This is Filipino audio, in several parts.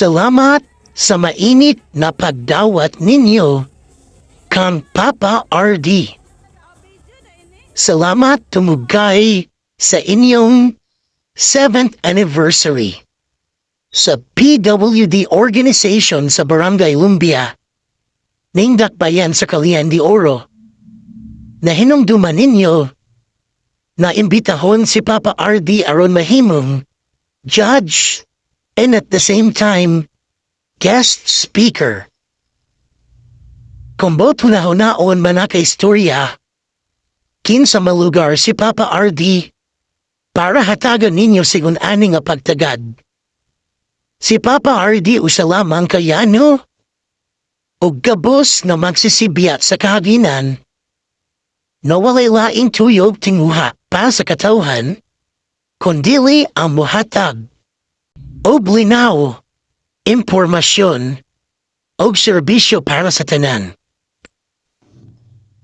Salamat sa mainit na pagdawat ninyo kang Papa RD. Salamat tumugay sa inyong 7th anniversary sa PWD organization sa Barangay Lumbia. Ningdak bayan sa Calian de Oro na hinungduman ninyo na imbitahon si Papa RD aron mahimong judge and at the same time guest speaker. Kung both hunahon man Mag-Istorya, kinsa malugar si Papa RD para hatagan ninyo sigun ani nga pagtagad. Si Papa RD usa lamang kayano o gabos na magsisibiyat sa kahaginan na walay laing tuyog tinguha pa sa katawhan kundili ang muhatag o linaw, impormasyon o serbisyo para sa tanan.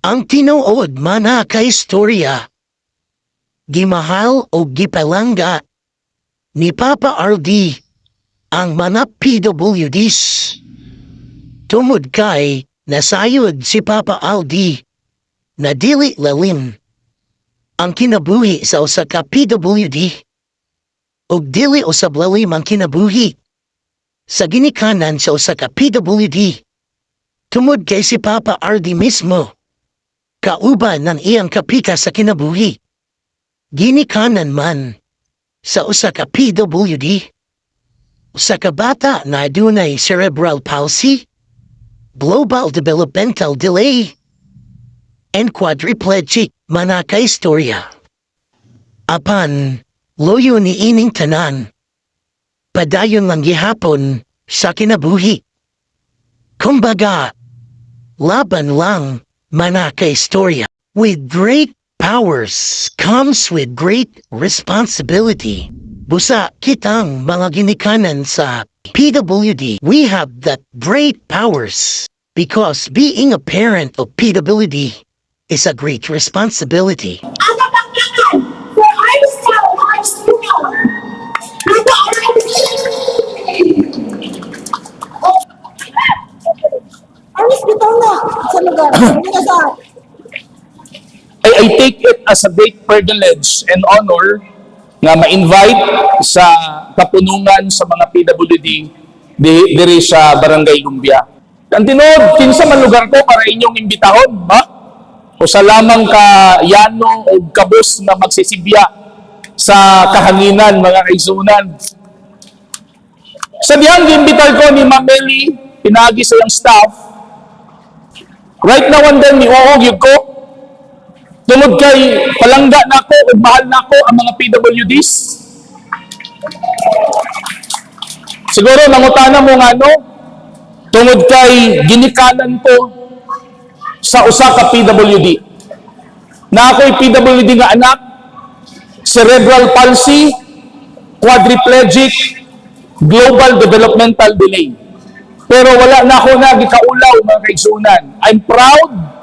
Ang tinuod man Mag-Istorya, gimahal o gipalangga ni Papa RD ang mga PWDs. Tumod kay nasayod si Papa RD na dili lalim ang kinabuhi sa usa ka PWD o dili usab lalim ang kinabuhi sa ginikanan sa usa ka PWD. Tumod kay si Papa RD mismo kauban ng iyang kapika sa kinabuhi. Ginikanan man sa usa ka PWD. Usa ka bata na adunay cerebral palsy, global developmental delay, and quadriplegic man Mag-Istorya. Apan, loyo ni ining tanan, padayon lang gihapon sa kinabuhi. Kumbaga, laban lang man Mag-Istorya. With great powers comes with great responsibility. Busa kitang mga ginikanan sa PWD, we have that great powers because being a parent of PWD is a great responsibility. Ang kapangkangan for ourselves, our school. Aris, bitaw na sa lugar. I take it as a great privilege and honor nga ma-invite sa kapunungan sa mga PWD diri sa Barangay Lumbia. Ang tinuod, kinsa man lugar ko para inyong imbitahon, ba? O sa lamang ka yano o kabos na magsisibya sa kahanginan, mga kaisunan. Sa diyang giimbitar ko ni Ma'am Melly, pinagi sa iyang staff, right now and then, niuog yun ko, tungod kay palangga na ako o mahal na ako ang mga PWDs. Siguro nangutana mo nga no, tungod kay ginikanan ko sa usa ka PWD. Na ako'y PWD nga anak, cerebral palsy, quadriplegic, global developmental delay. Pero wala na ako na gikaulaw mga kaigsunan. I'm proud.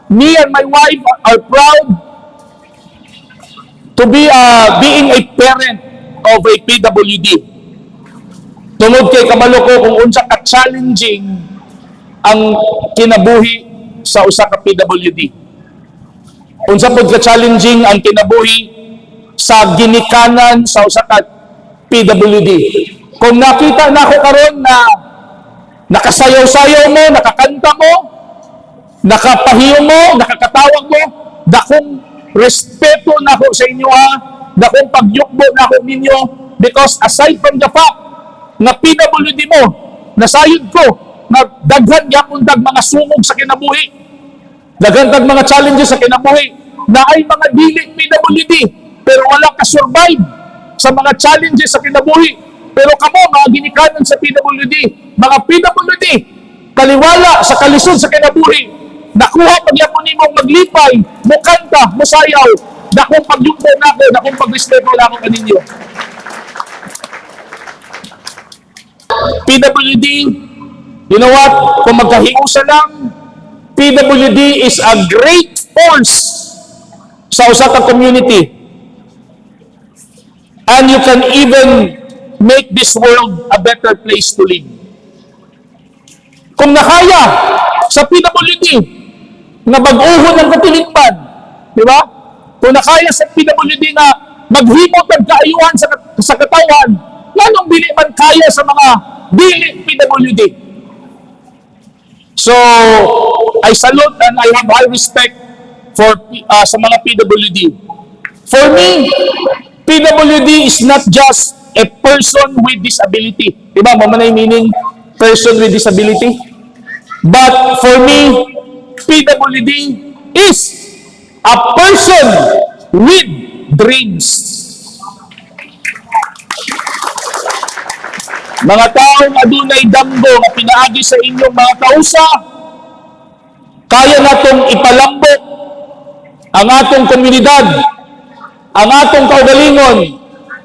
Me and my wife are proud to be being a parent of a PWD. Tungod kay kabalo ko kung unsa ka challenging ang kinabuhi sa usa ka PWD. Unsa pud ka challenging ang kinabuhi sa ginikanan sa usa ka PWD. Kung nakita na ako karon na nakasayaw-sayaw mo, nakakanta mo, nakapahiyo mo, nakakatawag mo, dakong respeto na ako sa inyo ha, dakong pagyukbo na ako ninyo, because aside from the fact na PWD mo, nasayod ko, na daghan yapon tag mga sumog sa kinabuhi, daghan tag mga challenges sa kinabuhi, na ay mga dili PWD, pero wala ka-survive sa mga challenges sa kinabuhi. Pero kamo, mga ginikanan sa PWD, mga PWD, kaliwala sa kalisod sa kinabuhi, nakuha pagyapon nimong maglipay, mukanta, musayaw, dakong pagyumpo na ako, dakong pagrespeto na ako kaninyo. PWD, you know what? Kung magkahiusa lang, PWD is a great force sa usa ka community. And you can even make this world a better place to live. Kung nakaya sa PWD na mag-uhon ng katulingban, di ba? Kung nakaya sa PWD na maghimot ng kaayuhan sa katawan, lalong dili man kaya sa mga dili PWD. So, I salute and I have high respect for sa mga PWD. For me, PWD is not just a person with disability. Diba? Mamanay meaning person with disability. But for me, PWD is a person with dreams. Mga taong adunay damgo na pinaagi sa inyong mga kausa, kaya natong ipalambot ang atong komunidad, ang atong kaugalingon,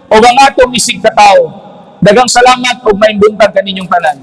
o ang atong isig katao. Daghang salamat o maimbuntag kaninyong tanan.